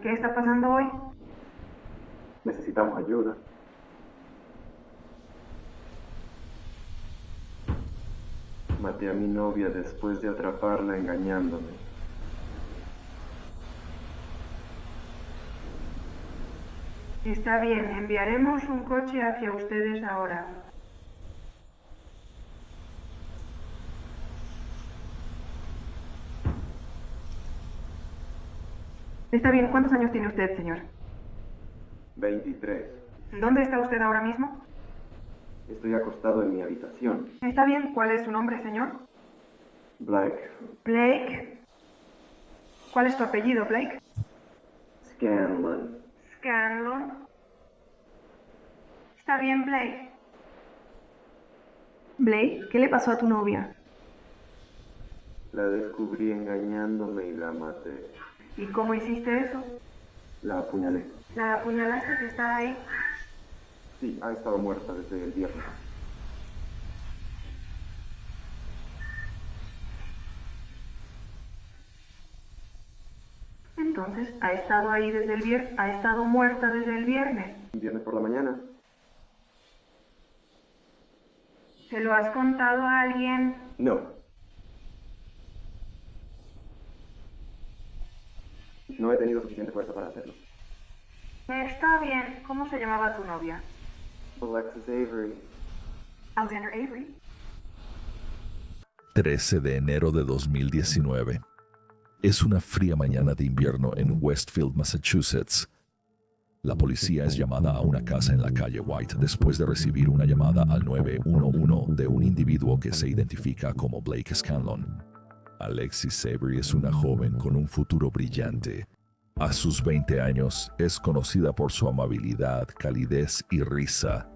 ¿Qué está pasando hoy? Necesitamos ayuda. Maté a mi novia después de atraparla engañándome. Está bien, enviaremos un coche hacia ustedes ahora. Está bien, ¿cuántos años tiene usted, señor? 23. ¿Dónde está usted ahora mismo? Estoy acostado en mi habitación. Está bien, ¿cuál es su nombre, señor? Blake. Blake. ¿Cuál es tu apellido, Blake? Scanlon. Scanlon. Está bien, Blake. Blake, ¿qué le pasó a tu novia? La descubrí engañándome y la maté. ¿Y cómo hiciste eso? La apuñalé. ¿La apuñalaste que está ahí? Sí, ha estado muerta desde el viernes. Entonces, ha estado ahí desde el viernes, ha estado muerta desde el viernes. Viernes por la mañana. ¿Se lo has contado a alguien? No. No he tenido suficiente fuerza para hacerlo. Está bien. ¿Cómo se llamaba tu novia? Alexis Avery. Alexander Avery. 13 de enero de 2019. Es una fría mañana de invierno en Westfield, Massachusetts. La policía es llamada a una casa en la calle White después de recibir una llamada al 911 de un individuo que se identifica como Blake Scanlon. Alexis Avery es una joven con un futuro brillante. A sus 20 años es conocida por su amabilidad, calidez y risa.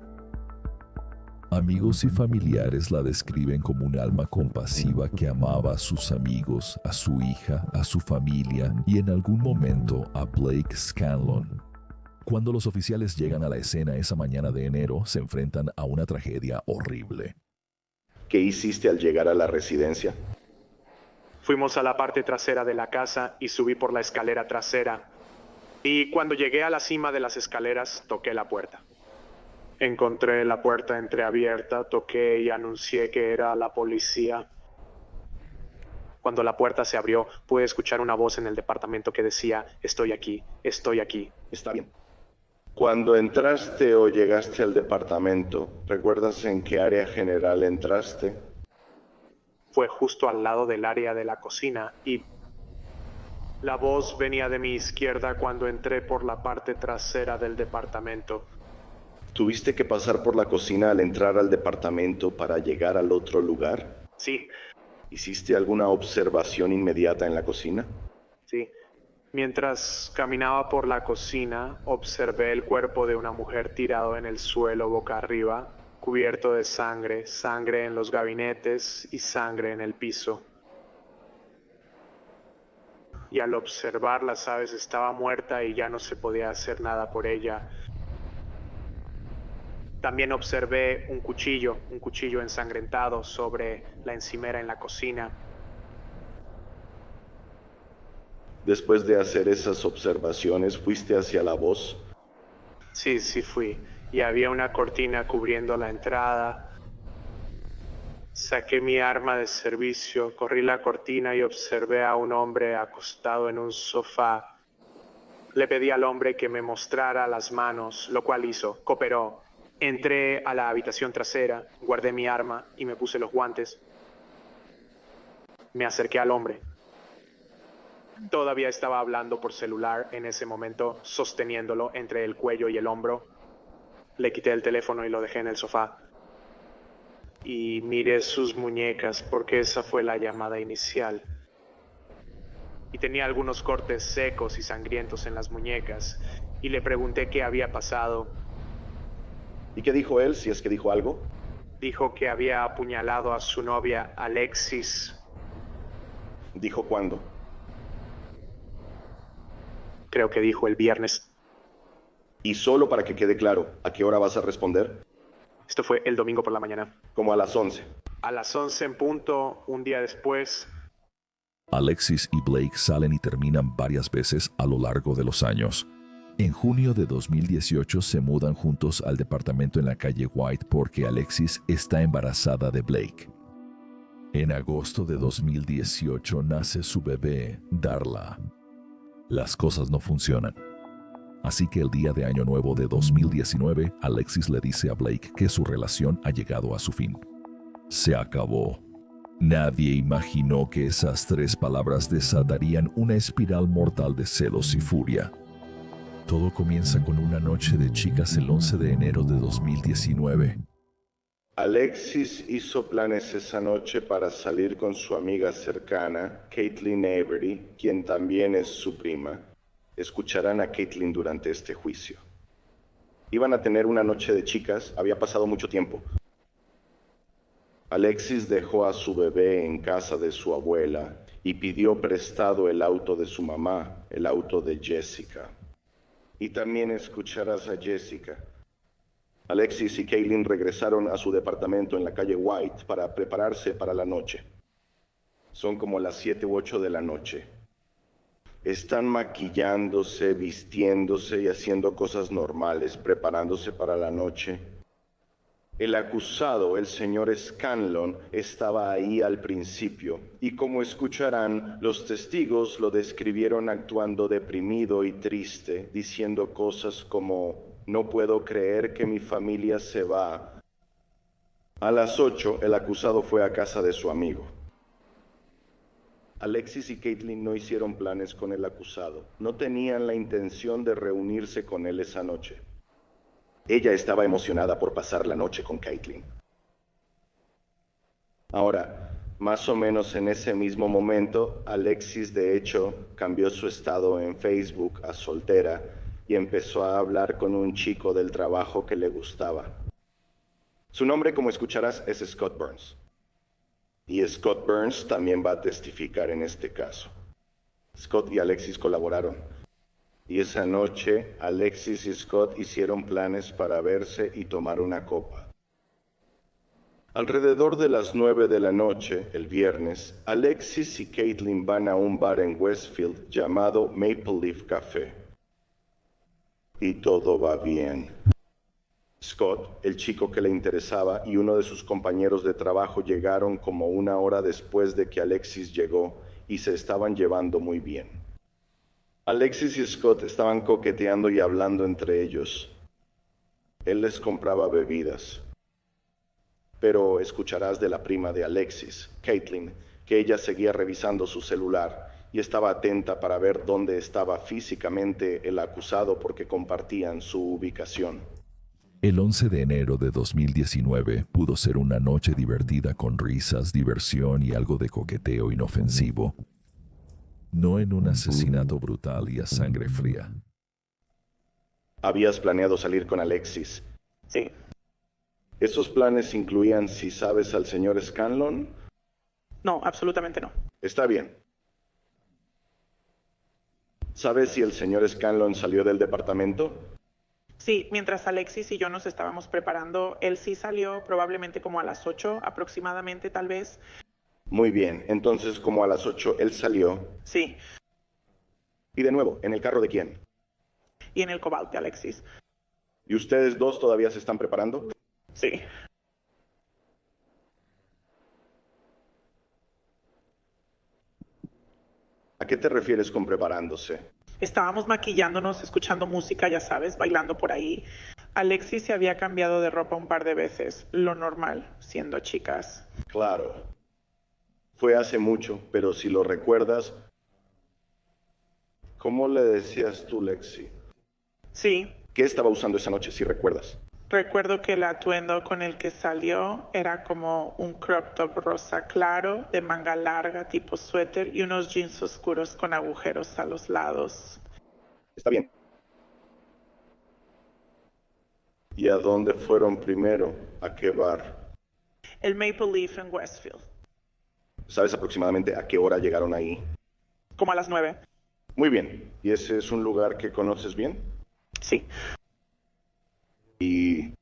Amigos y familiares la describen como un alma compasiva que amaba a sus amigos, a su hija, a su familia y en algún momento a Blake Scanlon. Cuando los oficiales llegan a la escena esa mañana de enero, se enfrentan a una tragedia horrible. ¿Qué hiciste al llegar a la residencia? Fuimos a la parte trasera de la casa y subí por la escalera trasera. Y cuando llegué a la cima de las escaleras, toqué la puerta. Encontré la puerta entreabierta, toqué y anuncié que era la policía. Cuando la puerta se abrió, pude escuchar una voz en el departamento que decía, estoy aquí, estoy aquí. Está bien. Cuando entraste o llegaste al departamento, ¿recuerdas en qué área general entraste? Fue justo al lado del área de la cocina y la voz venía de mi izquierda cuando entré por la parte trasera del departamento. ¿Tuviste que pasar por la cocina al entrar al departamento para llegar al otro lugar? Sí, ¿Hiciste alguna observación inmediata en la cocina? sí. Mientras caminaba por la cocina, observé el cuerpo de una mujer tirado en el suelo boca arriba, cubierto de sangre, sangre en los gabinetes y sangre en el piso. Y al observarla, sabes, estaba muerta y ya no se podía hacer nada por ella. También observé un cuchillo ensangrentado sobre la encimera en la cocina. Después de hacer esas observaciones, ¿fuiste hacia la voz? Sí fui. Y había una cortina cubriendo la entrada. Saqué mi arma de servicio, corrí la cortina y observé a un hombre acostado en un sofá. Le pedí al hombre que me mostrara las manos, lo cual hizo, cooperó. Entré a la habitación trasera, guardé mi arma y me puse los guantes. Me acerqué al hombre. Todavía estaba hablando por celular en ese momento, sosteniéndolo entre el cuello y el hombro. Le quité el teléfono y lo dejé en el sofá. Y miré sus muñecas porque esa fue la llamada inicial. Y tenía algunos cortes secos y sangrientos en las muñecas. Y le pregunté qué había pasado. ¿Y qué dijo él, si es que dijo algo? Dijo que había apuñalado a su novia, Alexis. ¿Dijo cuándo? Creo que dijo el viernes. Y solo para que quede claro, ¿a qué hora vas a responder? Esto fue el domingo por la mañana. Como a las 11. A las 11 en punto, un día después. Alexis y Blake salen y terminan varias veces a lo largo de los años. En junio de 2018 se mudan juntos al departamento en la calle White porque Alexis está embarazada de Blake. En agosto de 2018 nace su bebé, Darla. Las cosas no funcionan. Así que el día de Año Nuevo de 2019, Alexis le dice a Blake que su relación ha llegado a su fin. Se acabó. Nadie imaginó que esas 3 palabras desatarían una espiral mortal de celos y furia. Todo comienza con una noche de chicas el 11 de enero de 2019. Alexis hizo planes esa noche para salir con su amiga cercana, Caitlin Avery, quien también es su prima. Escucharán a Caitlin durante este juicio. Iban a tener una noche de chicas, había pasado mucho tiempo. Alexis dejó a su bebé en casa de su abuela y pidió prestado el auto de su mamá, el auto de Jessica. Y también escucharás a Jessica. Alexis y Caitlin regresaron a su departamento en la calle White para prepararse para la noche. Son como las 7 u 8 de la noche. Están maquillándose, vistiéndose y haciendo cosas normales, preparándose para la noche. El acusado, el señor Scanlon, estaba ahí al principio, y como escucharán, los testigos lo describieron actuando deprimido y triste, diciendo cosas como: "No puedo creer que mi familia se va". A las 8, el acusado fue a casa de su amigo. Alexis y Caitlin no hicieron planes con el acusado. No tenían la intención de reunirse con él esa noche. Ella estaba emocionada por pasar la noche con Caitlin. Ahora, más o menos en ese mismo momento, Alexis de hecho cambió su estado en Facebook a soltera y empezó a hablar con un chico del trabajo que le gustaba. Su nombre, como escucharás, es Scott Burns. Y Scott Burns también va a testificar en este caso. Scott y Alexis colaboraron. Y esa noche, Alexis y Scott hicieron planes para verse y tomar una copa. Alrededor de las 9 de la noche, el viernes, Alexis y Caitlin van a un bar en Westfield llamado Maple Leaf Café. Y todo va bien. Scott, el chico que le interesaba, y uno de sus compañeros de trabajo llegaron como 1 hora después de que Alexis llegó y se estaban llevando muy bien. Alexis y Scott estaban coqueteando y hablando entre ellos. Él les compraba bebidas. Pero escucharás de la prima de Alexis, Caitlin, que ella seguía revisando su celular y estaba atenta para ver dónde estaba físicamente el acusado porque compartían su ubicación. El 11 de enero de 2019 pudo ser una noche divertida con risas, diversión y algo de coqueteo inofensivo. No en un asesinato brutal y a sangre fría. ¿Habías planeado salir con Alexis? Sí. ¿Esos planes incluían si sabes al señor Scanlon? No, absolutamente no. Está bien. ¿Sabes si el señor Scanlon salió del departamento? Sí, mientras Alexis y yo nos estábamos preparando, él sí salió probablemente como a las 8 aproximadamente, tal vez. Muy bien, entonces como a las 8 él salió. Sí, Y de nuevo, ¿en el carro de quién? y en el Cobalt de Alexis. ¿Y ustedes dos todavía se están preparando? Sí. ¿A qué te refieres con preparándose? Estábamos maquillándonos, escuchando música, ya sabes, bailando por ahí. Alexis se había cambiado de ropa un par de veces, lo normal, siendo chicas. Claro. Fue hace mucho, pero si lo recuerdas, ¿cómo le decías tú, Lexi? Sí, ¿Qué estaba usando esa noche, si recuerdas? recuerdo que el atuendo con el que salió era como un crop top rosa claro, de manga larga, tipo suéter, y unos jeans oscuros con agujeros a los lados. Está bien. ¿Y a dónde fueron primero? ¿A qué bar? El Maple Leaf en Westfield, ¿Sabes aproximadamente a qué hora llegaron ahí? como a las 9. Muy bien. ¿Y ese es un lugar que conoces bien? Sí. Y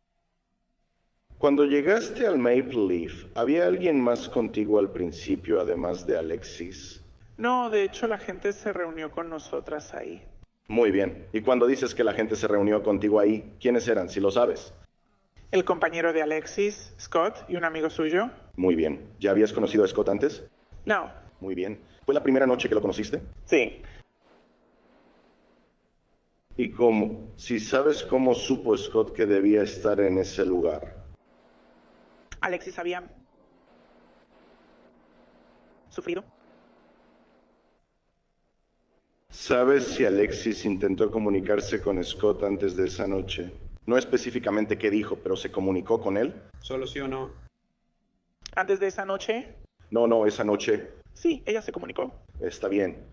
cuando llegaste al Maple Leaf, ¿había alguien más contigo al principio además de Alexis? No, de hecho la gente se reunió con nosotras ahí. Muy bien. Y cuando dices que la gente se reunió contigo ahí, ¿quiénes eran, si lo sabes? El compañero de Alexis, Scott, y un amigo suyo. Muy bien. ¿Ya habías conocido a Scott antes? No. Muy bien. ¿Fue la primera noche que lo conociste? Sí. ¿Y cómo? Si sabes cómo supo Scott que debía estar en ese lugar. Alexis había sufrido. ¿Sabes si Alexis intentó comunicarse con Scott antes de esa noche? No específicamente qué dijo, pero ¿se comunicó con él? Solo sí o no. Antes de esa noche, No, esa noche. sí, ella se comunicó. Está bien.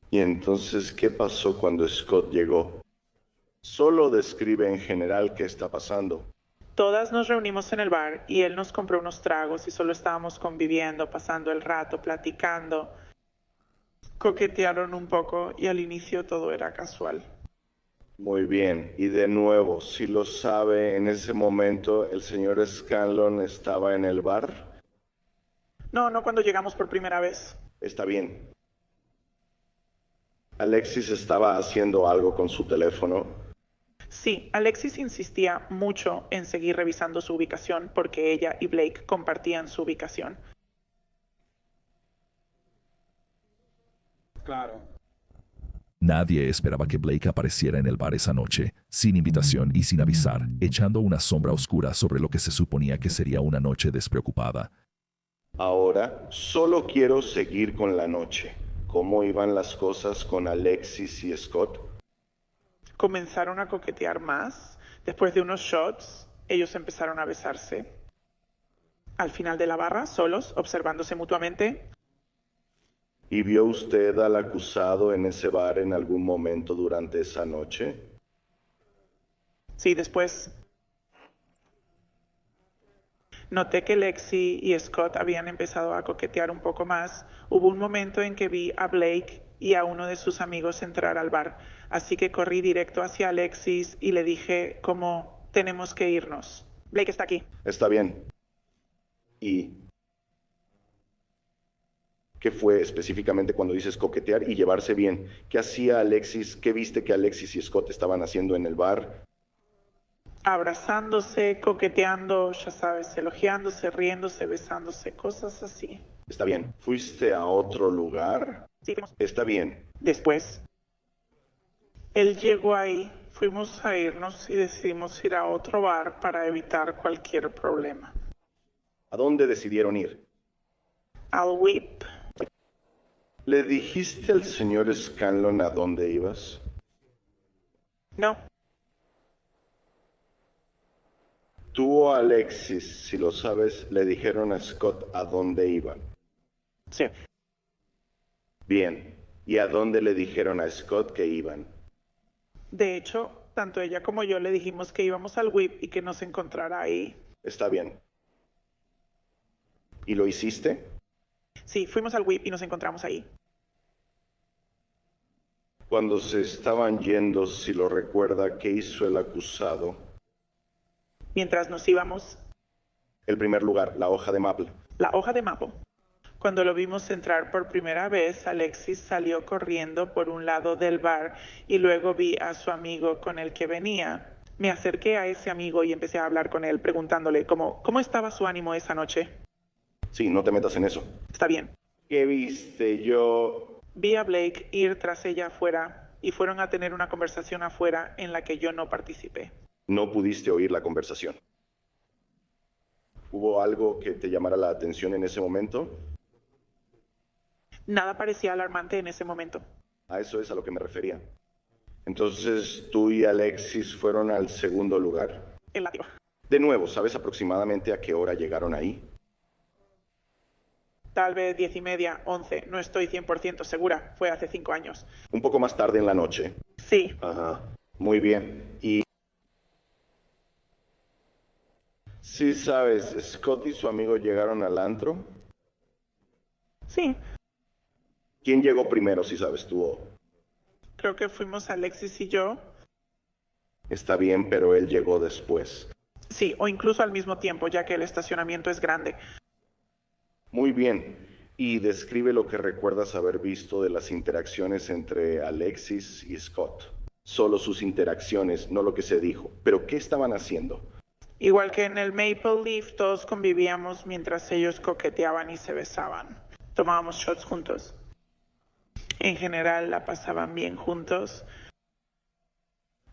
¿Y entonces qué pasó cuando Scott llegó? Solo describe en general qué está pasando. Todas nos reunimos en el bar y él nos compró unos tragos y solo estábamos conviviendo, pasando el rato, platicando. Coquetearon un poco y al inicio todo era casual. Muy bien. Y de nuevo, si lo sabe, en ese momento el señor Scanlon estaba en el bar. No cuando llegamos por primera vez. Está bien. Alexis estaba haciendo algo con su teléfono. Sí, Alexis insistía mucho en seguir revisando su ubicación porque ella y Blake compartían su ubicación. Claro. Nadie esperaba que Blake apareciera en el bar esa noche, sin invitación y sin avisar, echando una sombra oscura sobre lo que se suponía que sería una noche despreocupada. Ahora, solo quiero seguir con la noche. ¿Cómo iban las cosas con Alexis y Scott? Comenzaron a coquetear más. Después de unos shots, ellos empezaron a besarse. Al final de la barra, solos, observándose mutuamente. ¿Y vio usted al acusado en ese bar en algún momento durante esa noche? Sí, después noté que Lexi y Scott habían empezado a coquetear un poco más. Hubo un momento en que vi a Blake y a uno de sus amigos entrar al bar, así que corrí directo hacia Alexis y le dije como tenemos que irnos. Blake está aquí. Está bien. ¿Y qué fue específicamente cuando dices coquetear y llevarse bien? ¿Qué hacía Alexis? ¿Qué viste que Alexis y Scott estaban haciendo en el bar? Abrazándose, coqueteando, ya sabes, elogiándose, riéndose, besándose, cosas así. Está bien. ¿Fuiste a otro lugar? Sí, fuimos. Está bien. Después, él llegó ahí, fuimos a irnos y decidimos ir a otro bar para evitar cualquier problema. ¿A dónde decidieron ir? Al Whip. ¿Le dijiste al señor Scanlon a dónde ibas? No, Tú o Alexis, si lo sabes, le dijeron a Scott a dónde iban. sí. Bien. ¿Y a dónde le dijeron a Scott que iban? De hecho, tanto ella como yo le dijimos que íbamos al Whip y que nos encontrara ahí. Está bien. ¿Y lo hiciste? Sí, fuimos al Whip y nos encontramos ahí. Cuando se estaban yendo, si lo recuerda, ¿qué hizo el acusado? Mientras nos íbamos, El primer lugar, la hoja de maple. la hoja de mapo. Cuando lo vimos entrar por primera vez, Alexis salió corriendo por un lado del bar y luego vi a su amigo con el que venía. Me acerqué a ese amigo y empecé a hablar con él, preguntándole cómo estaba su ánimo esa noche. Sí, no te metas en eso. Está bien. ¿Qué viste? Yo... Vi a Blake ir tras ella afuera y fueron a tener una conversación afuera en la que yo no participé. No pudiste oír la conversación. ¿Hubo algo que te llamara la atención en ese momento? Nada parecía alarmante en ese momento. A eso es a lo que me refería. Entonces, tú y Alexis fueron al segundo lugar. El látigo. De nuevo, ¿sabes aproximadamente a qué hora llegaron ahí? Tal vez 10:30, 11. No estoy 100% segura. Fue hace 5 años. Un poco más tarde en la noche. Sí. Ajá. Muy bien. Y... sí, sabes, Scott y su amigo llegaron al antro. Sí. ¿Quién llegó primero, si sabes tú? Creo que fuimos Alexis y yo. Está bien, pero él llegó después. Sí, o incluso al mismo tiempo, ya que el estacionamiento es grande. Muy bien. Y describe lo que recuerdas haber visto de las interacciones entre Alexis y Scott. Solo sus interacciones, no lo que se dijo. Pero ¿qué estaban haciendo? Igual que en el Maple Leaf, todos convivíamos mientras ellos coqueteaban y se besaban. Tomábamos shots juntos. En general la pasaban bien juntos.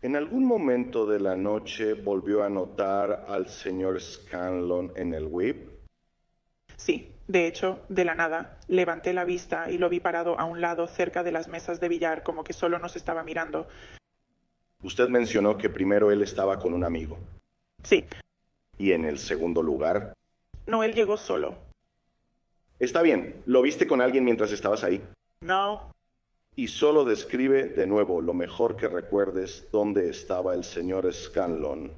¿En algún momento de la noche volvió a notar al señor Scanlon en el whip? Sí, de hecho, de la nada, levanté la vista y lo vi parado a un lado cerca de las mesas de billar, como que solo nos estaba mirando. Usted mencionó que primero él estaba con un amigo. Sí. ¿Y en el segundo lugar? No, él llegó solo. Está bien, ¿lo viste con alguien mientras estabas ahí? No. Y solo describe de nuevo lo mejor que recuerdes dónde estaba el señor Scanlon.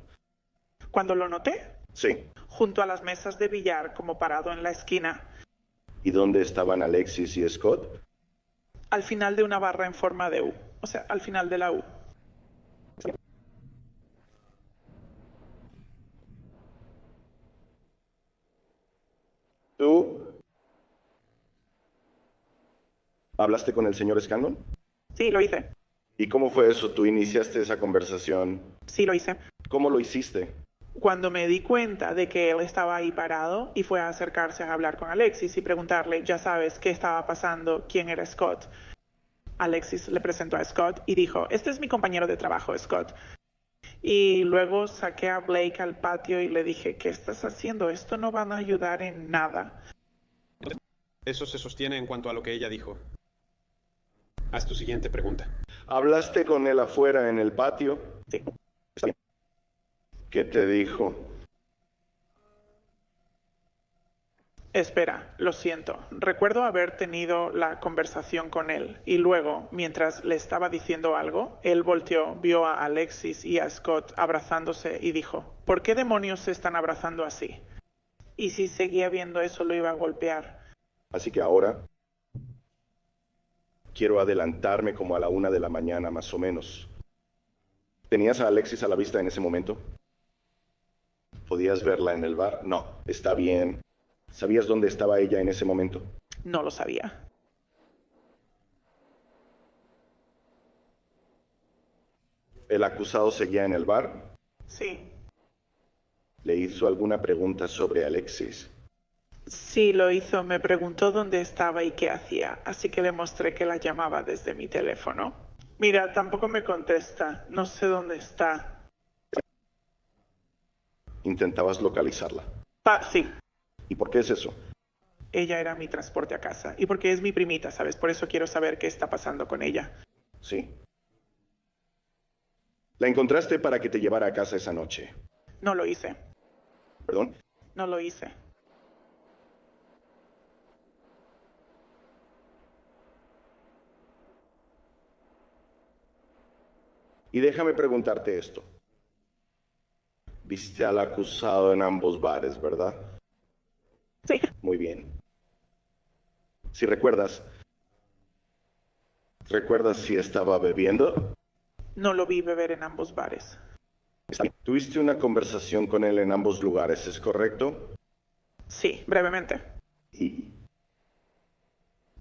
¿Cuándo lo noté? Sí. Junto a las mesas de billar, como parado en la esquina. ¿Y dónde estaban Alexis y Scott? Al final de una barra en forma de U. O sea, al final de la U. ¿Tú hablaste con el señor Scanlon? Sí, lo hice. ¿Y cómo fue eso? ¿Tú iniciaste esa conversación? Sí, lo hice. ¿Cómo lo hiciste? Cuando me di cuenta de que él estaba ahí parado y fue a acercarse a hablar con Alexis y preguntarle, ya sabes, qué estaba pasando, quién era Scott. Alexis le presentó a Scott y dijo, este es mi compañero de trabajo, Scott. Y luego saqué a Blake al patio y le dije, ¿qué estás haciendo? Esto no va a ayudar en nada. Eso se sostiene en cuanto a lo que ella dijo. Haz tu siguiente pregunta. ¿Hablaste con él afuera en el patio? Sí. Está bien. ¿Qué te dijo? Espera, lo siento. Recuerdo haber tenido la conversación con él y luego, mientras le estaba diciendo algo, él volteó, vio a Alexis y a Scott abrazándose y dijo, ¿por qué demonios se están abrazando así? Y si seguía viendo eso lo iba a golpear. Así que ahora quiero adelantarme como a la 1 de la mañana más o menos. ¿Tenías a Alexis a la vista en ese momento? ¿Podías verla en el bar? No, está bien. ¿Sabías dónde estaba ella en ese momento? No lo sabía. ¿El acusado seguía en el bar? Sí. ¿Le hizo alguna pregunta sobre Alexis? Sí, lo hizo. Me preguntó dónde estaba y qué hacía, así que le mostré que la llamaba desde mi teléfono. Mira, tampoco me contesta. No sé dónde está. ¿Intentabas localizarla? Sí. ¿Y por qué es eso? Ella era mi transporte a casa. Y porque es mi primita, ¿sabes? Por eso quiero saber qué está pasando con ella. Sí. La encontraste para que te llevara a casa esa noche. No lo hice. ¿Perdón? No lo hice. Y déjame preguntarte esto. Viste al acusado en ambos bares, ¿verdad? Sí. Muy bien. Si recuerdas si estaba bebiendo? No lo vi beber en ambos bares. Tuviste una conversación con él en ambos lugares, ¿es correcto? Sí, brevemente. ¿Y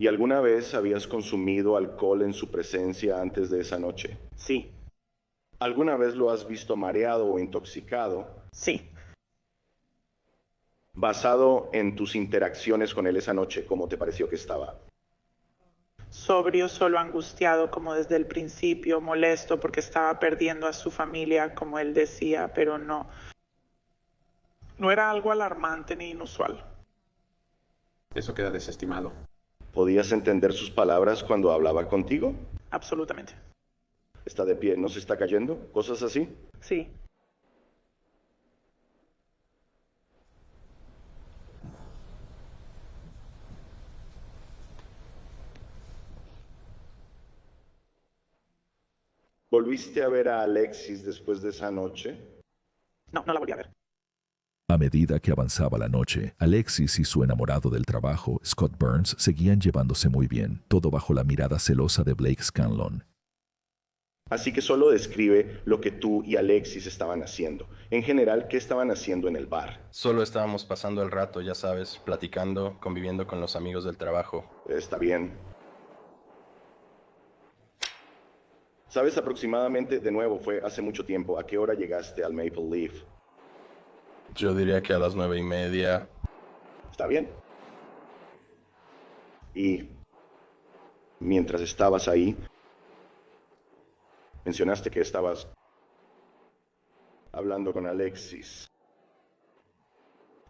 alguna vez habías consumido alcohol en su presencia antes de esa noche? Sí. ¿Alguna vez lo has visto mareado o intoxicado? Sí. Basado en tus interacciones con él esa noche, ¿cómo te pareció que estaba? Sobrio, solo angustiado como desde el principio, molesto porque estaba perdiendo a su familia, como él decía, pero no. No era algo alarmante ni inusual. Eso queda desestimado. ¿Podías entender sus palabras cuando hablaba contigo? Absolutamente. ¿Está de pie? ¿No se está cayendo? ¿Cosas así? Sí. ¿Volviste a ver a Alexis después de esa noche? No, no la volví a ver. A medida que avanzaba la noche, Alexis y su enamorado del trabajo, Scott Burns, seguían llevándose muy bien, todo bajo la mirada celosa de Blake Scanlon. Así que solo describe lo que tú y Alexis estaban haciendo. En general, ¿qué estaban haciendo en el bar? Solo estábamos pasando el rato, ya sabes, platicando, conviviendo con los amigos del trabajo. Está bien. ¿Sabes aproximadamente, de nuevo, fue hace mucho tiempo, a qué hora llegaste al Maple Leaf? Yo diría que a las 9:30. ¿Está bien? Y mientras estabas ahí, mencionaste que estabas hablando con Alexis.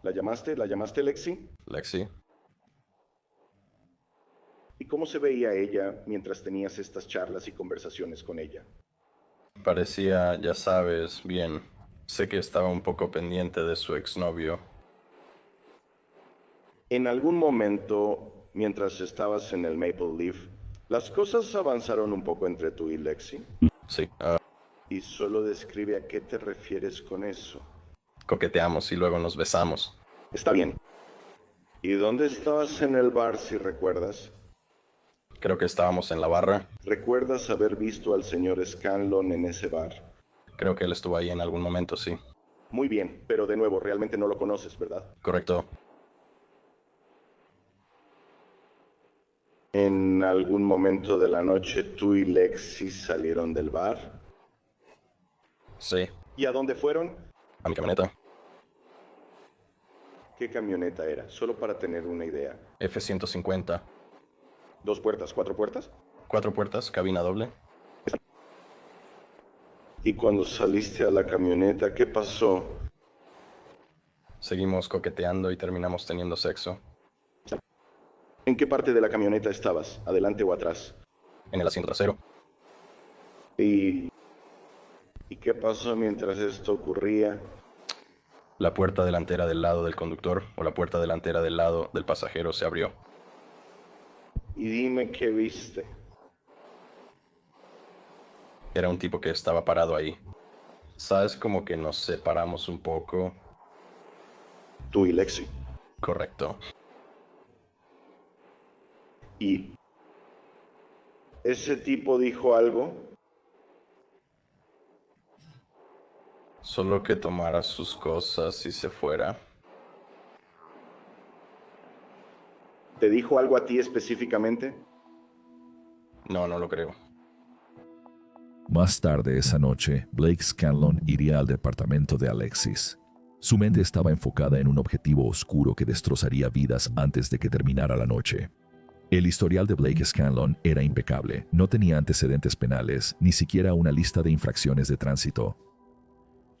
¿La llamaste? ¿La llamaste Lexi? Lexi. ¿Y cómo se veía ella mientras tenías estas charlas y conversaciones con ella? Parecía, ya sabes, bien. Sé que estaba un poco pendiente de su exnovio. En algún momento, mientras estabas en el Maple Leaf, las cosas avanzaron un poco entre tú y Lexi. Sí, Y solo describe a qué te refieres con eso. coqueteamos y luego nos besamos. Está bien. ¿Y dónde estabas en el bar, si recuerdas? Creo que estábamos en la barra. ¿Recuerdas haber visto al señor Scanlon en ese bar? Creo que él estuvo ahí en algún momento, sí. Muy bien, pero de nuevo, realmente no lo conoces, ¿verdad? Correcto. ¿En algún momento de la noche tú y Lexi salieron del bar? Sí, ¿Y a dónde fueron? a mi camioneta. ¿Qué camioneta era? Solo para tener una idea. F-150. 2 puertas, 4 puertas. 4 puertas, cabina doble. ¿Y cuando saliste a la camioneta, qué pasó? Seguimos coqueteando y terminamos teniendo sexo. ¿En qué parte de la camioneta estabas? ¿Adelante o atrás? En el asiento trasero. ¿Y qué pasó mientras esto ocurría? La puerta delantera del lado del conductor o la puerta delantera del lado del pasajero se abrió. Y dime qué viste. Era un tipo que estaba parado ahí. ¿Sabes? Como que nos separamos un poco. Tú y Lexi. Correcto. ¿Y ese tipo dijo algo? Solo que tomara sus cosas y se fuera. ¿Te dijo algo a ti específicamente? No, no lo creo. Más tarde esa noche, Blake Scanlon iría al departamento de Alexis. Su mente estaba enfocada en un objetivo oscuro que destrozaría vidas antes de que terminara la noche. El historial de Blake Scanlon era impecable. No tenía antecedentes penales, ni siquiera una lista de infracciones de tránsito.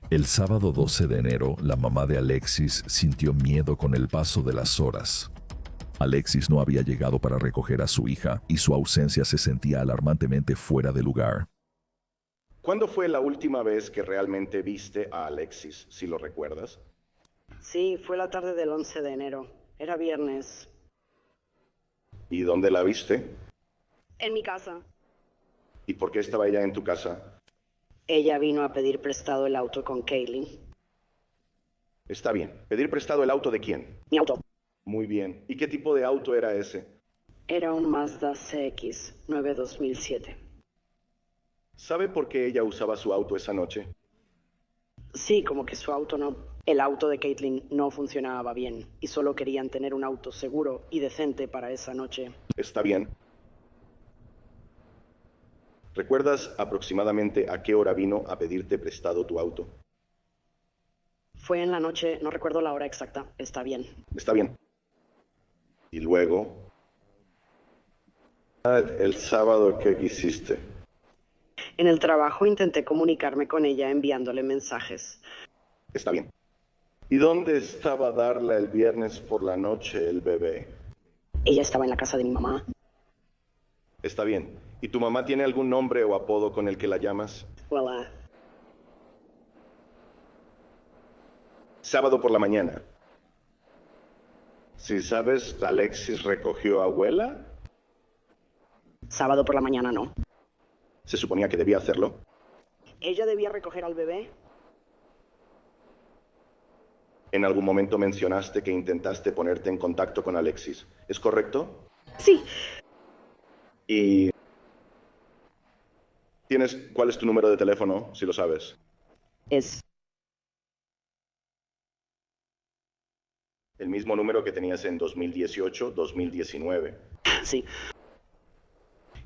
El sábado 12 de enero, la mamá de Alexis sintió miedo con el paso de las horas. Alexis no había llegado para recoger a su hija y su ausencia se sentía alarmantemente fuera de lugar. ¿Cuándo fue la última vez que realmente viste a Alexis, si lo recuerdas? Sí, fue la tarde del 11 de enero. Era viernes. ¿Y dónde la viste? En mi casa. ¿Y por qué estaba ella en tu casa? Ella vino a pedir prestado el auto con Kaylin. Está bien. ¿Pedir prestado el auto de quién? Mi auto. Muy bien. ¿Y qué tipo de auto era ese? Era un Mazda CX 9 2007. ¿Sabe por qué ella usaba su auto esa noche? Sí, como que su auto no... El auto de Caitlin no funcionaba bien y solo querían tener un auto seguro y decente para esa noche. Está bien. ¿Recuerdas aproximadamente a qué hora vino a pedirte prestado tu auto? Fue en la noche, no recuerdo la hora exacta. Está bien. Está bien. Y luego... el sábado, ¿qué hiciste? En el trabajo intenté comunicarme con ella enviándole mensajes. Está bien. ¿Y dónde estaba Darla el viernes por la noche el bebé? Ella estaba en la casa de mi mamá. Está bien. ¿Y tu mamá tiene algún nombre o apodo con el que la llamas? Well, Sábado por la mañana. Si sabes, ¿Alexis recogió a abuela? sábado por la mañana no. Se suponía que debía hacerlo. ¿Ella debía recoger al bebé? En algún momento mencionaste que intentaste ponerte en contacto con Alexis. ¿Es correcto? Sí. ¿Y ¿Cuál es tu número de teléfono, si lo sabes? Es El mismo número que tenías en 2018, 2019. Sí,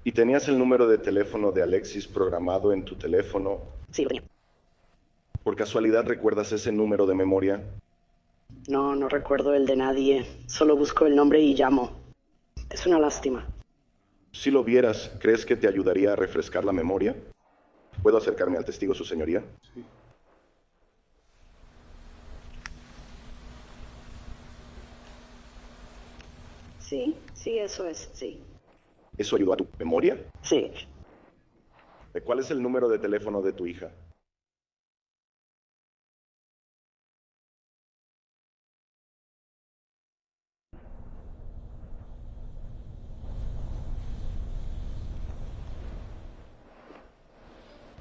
¿Y tenías el número de teléfono de Alexis programado en tu teléfono? sí, lo tenía. ¿Por casualidad recuerdas ese número de memoria? No recuerdo el de nadie. Solo busco el nombre y llamo. Es una lástima. Si lo vieras, ¿crees que te ayudaría a refrescar la memoria? ¿Puedo acercarme al testigo, su señoría? Sí, eso es, sí. ¿Eso ayudó a tu memoria? Sí, ¿Cuál es el número de teléfono de tu hija?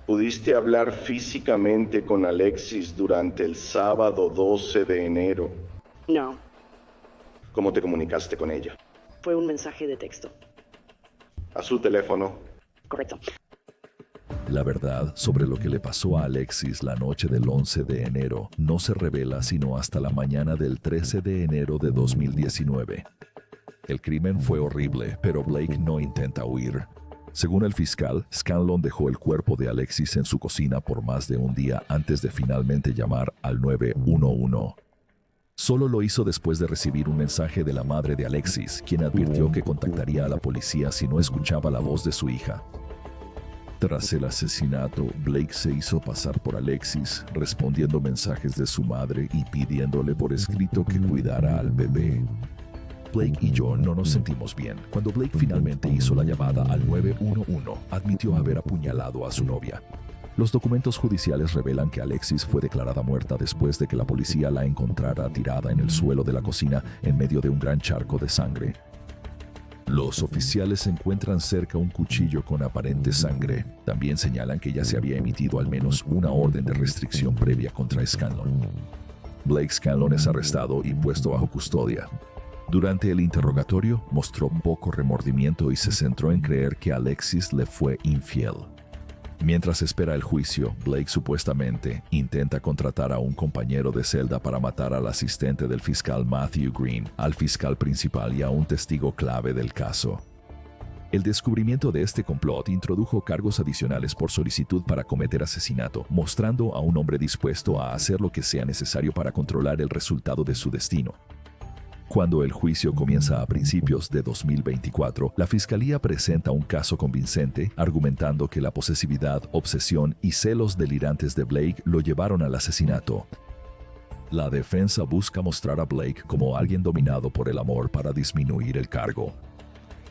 ¿Pudiste hablar físicamente con Alexis durante el sábado 12 de enero? no. ¿Cómo te comunicaste con ella? Fue un mensaje de texto. ¿A su teléfono? Correcto. La verdad sobre lo que le pasó a Alexis la noche del 11 de enero no se revela sino hasta la mañana del 13 de enero de 2019. El crimen fue horrible, pero Blake no intenta huir. Según el fiscal, Scanlon dejó el cuerpo de Alexis en su cocina por más de un día antes de finalmente llamar al 911. Solo lo hizo después de recibir un mensaje de la madre de Alexis, quien advirtió que contactaría a la policía si no escuchaba la voz de su hija. Tras el asesinato, Blake se hizo pasar por Alexis, respondiendo mensajes de su madre y pidiéndole por escrito que cuidara al bebé. Blake y yo no nos sentimos bien. Cuando Blake finalmente hizo la llamada al 911, admitió haber apuñalado a su novia. Los documentos judiciales revelan que Alexis fue declarada muerta después de que la policía la encontrara tirada en el suelo de la cocina en medio de un gran charco de sangre. Los oficiales encuentran cerca un cuchillo con aparente sangre. También señalan que ya se había emitido al menos una orden de restricción previa contra Scanlon. Blake Scanlon es arrestado y puesto bajo custodia. Durante el interrogatorio mostró poco remordimiento y se centró en creer que Alexis le fue infiel. Mientras espera el juicio, Blake supuestamente intenta contratar a un compañero de celda para matar al asistente del fiscal Matthew Green, al fiscal principal y a un testigo clave del caso. El descubrimiento de este complot introdujo cargos adicionales por solicitud para cometer asesinato, mostrando a un hombre dispuesto a hacer lo que sea necesario para controlar el resultado de su destino. Cuando el juicio comienza a principios de 2024, la Fiscalía presenta un caso convincente, argumentando que la posesividad, obsesión y celos delirantes de Blake lo llevaron al asesinato. La defensa busca mostrar a Blake como alguien dominado por el amor para disminuir el cargo.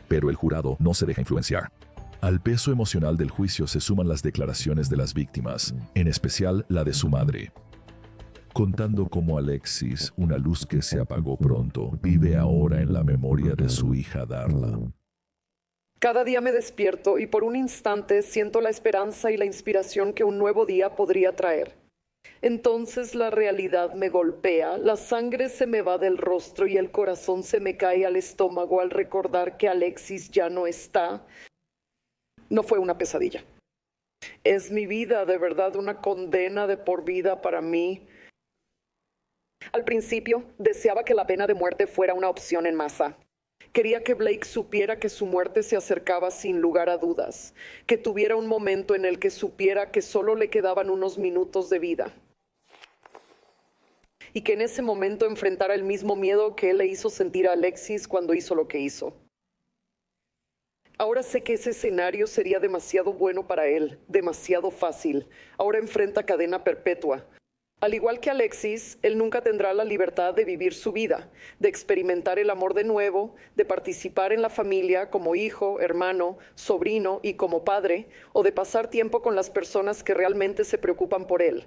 Pero el jurado no se deja influenciar. Al peso emocional del juicio se suman las declaraciones de las víctimas, en especial la de su madre. Contando cómo Alexis, una luz que se apagó pronto, vive ahora en la memoria de su hija Darla. Cada día me despierto y por un instante siento la esperanza y la inspiración que un nuevo día podría traer. Entonces la realidad me golpea, la sangre se me va del rostro y el corazón se me cae al estómago al recordar que Alexis ya no está. No fue una pesadilla. Es mi vida, de verdad, una condena de por vida para mí. Al principio, deseaba que la pena de muerte fuera una opción en masa. Quería que Blake supiera que su muerte se acercaba sin lugar a dudas, que tuviera un momento en el que supiera que solo le quedaban unos minutos de vida. Y que en ese momento enfrentara el mismo miedo que él le hizo sentir a Alexis cuando hizo lo que hizo. Ahora sé que ese escenario sería demasiado bueno para él, demasiado fácil. Ahora enfrenta cadena perpetua. Al igual que Alexis, él nunca tendrá la libertad de vivir su vida, de experimentar el amor de nuevo, de participar en la familia como hijo, hermano, sobrino y como padre, o de pasar tiempo con las personas que realmente se preocupan por él.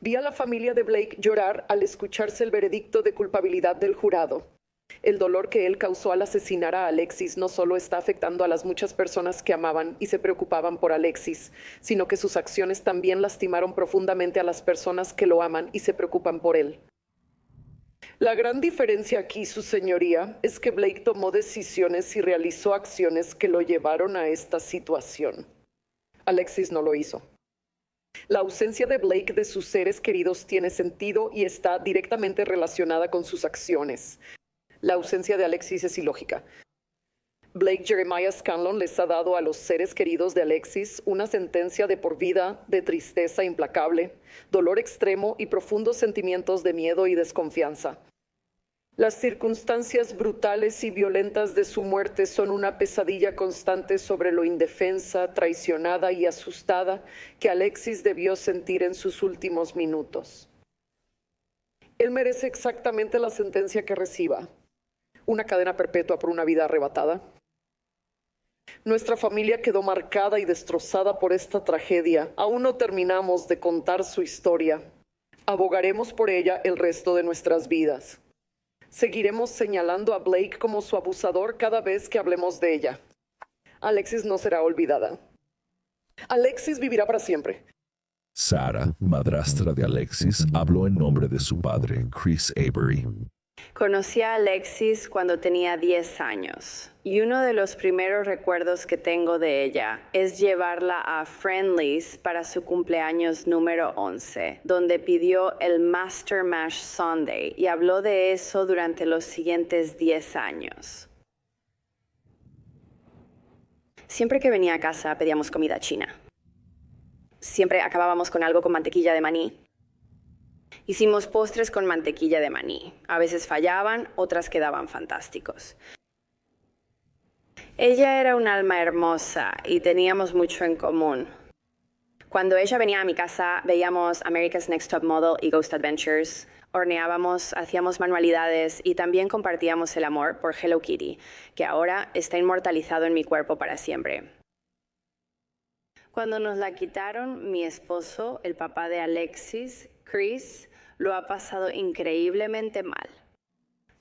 Vi a la familia de Blake llorar al escucharse el veredicto de culpabilidad del jurado. El dolor que él causó al asesinar a Alexis no solo está afectando a las muchas personas que amaban y se preocupaban por Alexis, sino que sus acciones también lastimaron profundamente a las personas que lo aman y se preocupan por él. La gran diferencia aquí, su señoría, es que Blake tomó decisiones y realizó acciones que lo llevaron a esta situación. Alexis no lo hizo. La ausencia de Blake de sus seres queridos tiene sentido y está directamente relacionada con sus acciones. La ausencia de Alexis es ilógica. Blake Jeremiah Scanlon les ha dado a los seres queridos de Alexis una sentencia de por vida de tristeza implacable, dolor extremo y profundos sentimientos de miedo y desconfianza. Las circunstancias brutales y violentas de su muerte son una pesadilla constante sobre lo indefensa, traicionada y asustada que Alexis debió sentir en sus últimos minutos. Él merece exactamente la sentencia que reciba: una cadena perpetua por una vida arrebatada. Nuestra familia quedó marcada y destrozada por esta tragedia. Aún no terminamos de contar su historia. Abogaremos por ella el resto de nuestras vidas. Seguiremos señalando a Blake como su abusador cada vez que hablemos de ella. Alexis no será olvidada. Alexis vivirá para siempre. Sarah, madrastra de Alexis, habló en nombre de su padre, Chris Avery. Conocí a Alexis cuando tenía 10 años y uno de los primeros recuerdos que tengo de ella es llevarla a Friendly's para su cumpleaños número 11, donde pidió el Master Mash Sundae y habló de eso durante los siguientes 10 años. Siempre que venía a casa pedíamos comida china. Siempre acabábamos con algo con mantequilla de maní. Hicimos postres con mantequilla de maní. A veces fallaban, otras quedaban fantásticos. Ella era un alma hermosa y teníamos mucho en común. Cuando ella venía a mi casa, veíamos America's Next Top Model y Ghost Adventures, horneábamos, hacíamos manualidades y también compartíamos el amor por Hello Kitty, que ahora está inmortalizado en mi cuerpo para siempre. Cuando nos la quitaron, mi esposo, el papá de Alexis, Chris, lo ha pasado increíblemente mal.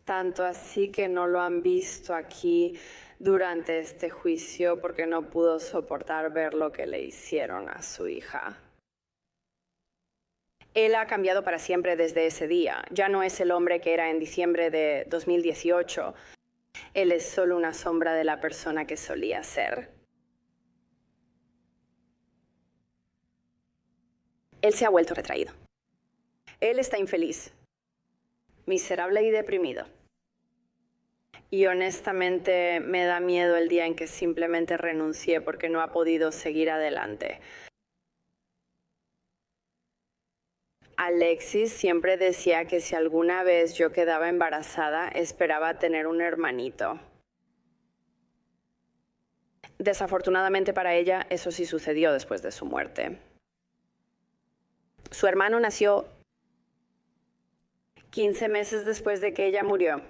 Tanto así que no lo han visto aquí durante este juicio porque no pudo soportar ver lo que le hicieron a su hija. Él ha cambiado para siempre desde ese día. Ya no es el hombre que era en diciembre de 2018. Él es solo una sombra de la persona que solía ser. Él se ha vuelto retraído. Él está infeliz, miserable y deprimido. Y honestamente me da miedo el día en que simplemente renuncié porque no ha podido seguir adelante. Alexis siempre decía que si alguna vez yo quedaba embarazada, esperaba tener un hermanito. Desafortunadamente para ella, eso sí sucedió después de su muerte. Su hermano nació 15 meses después de que ella murió.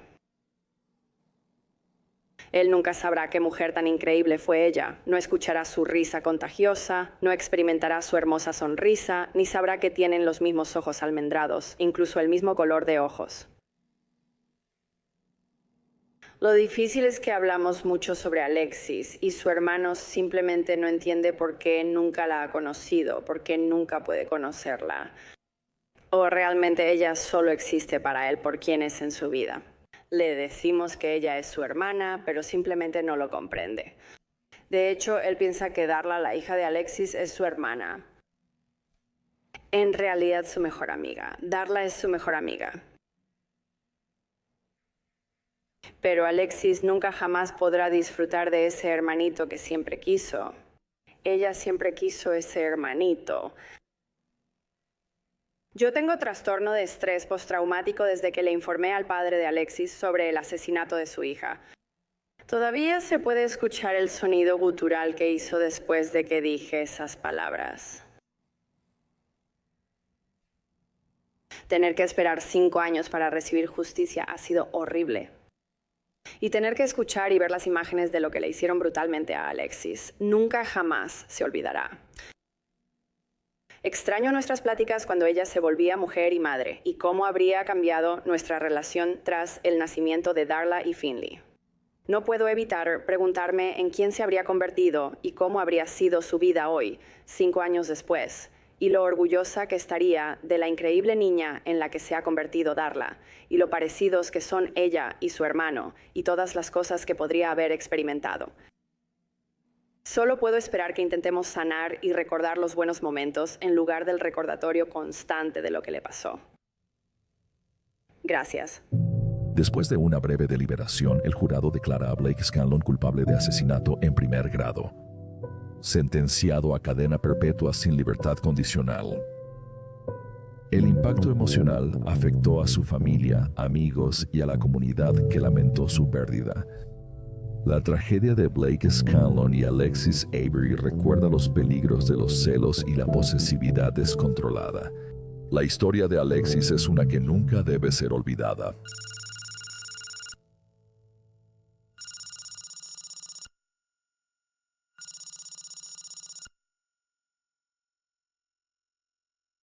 Él nunca sabrá qué mujer tan increíble fue ella. No escuchará su risa contagiosa, no experimentará su hermosa sonrisa, ni sabrá que tienen los mismos ojos almendrados, incluso el mismo color de ojos. Lo difícil es que hablamos mucho sobre Alexis y su hermano simplemente no entiende por qué nunca la ha conocido, por qué nunca puede conocerla. O realmente ella solo existe para él por quien es en su vida. Le decimos que ella es su hermana, pero simplemente no lo comprende. De hecho, él piensa que Darla, la hija de Alexis, es su hermana. En realidad, su mejor amiga. Darla es su mejor amiga. Pero Alexis nunca jamás podrá disfrutar de ese hermanito que siempre quiso. Ella siempre quiso ese hermanito. Yo tengo trastorno de estrés postraumático desde que le informé al padre de Alexis sobre el asesinato de su hija. Todavía se puede escuchar el sonido gutural que hizo después de que dije esas palabras. Tener que esperar 5 años para recibir justicia ha sido horrible. Y tener que escuchar y ver las imágenes de lo que le hicieron brutalmente a Alexis nunca jamás se olvidará. Extraño nuestras pláticas cuando ella se volvía mujer y madre, y cómo habría cambiado nuestra relación tras el nacimiento de Darla y Finley. No puedo evitar preguntarme en quién se habría convertido y cómo habría sido su vida hoy, 5 años después, y lo orgullosa que estaría de la increíble niña en la que se ha convertido Darla, y lo parecidos que son ella y su hermano, y todas las cosas que podría haber experimentado. Solo puedo esperar que intentemos sanar y recordar los buenos momentos en lugar del recordatorio constante de lo que le pasó. Gracias. Después de una breve deliberación, el jurado declara a Blake Scanlon culpable de asesinato en primer grado, sentenciado a cadena perpetua sin libertad condicional. El impacto emocional afectó a su familia, amigos y a la comunidad que lamentó su pérdida. La tragedia de Blake Scanlon y Alexis Avery recuerda los peligros de los celos y la posesividad descontrolada. La historia de Alexis es una que nunca debe ser olvidada.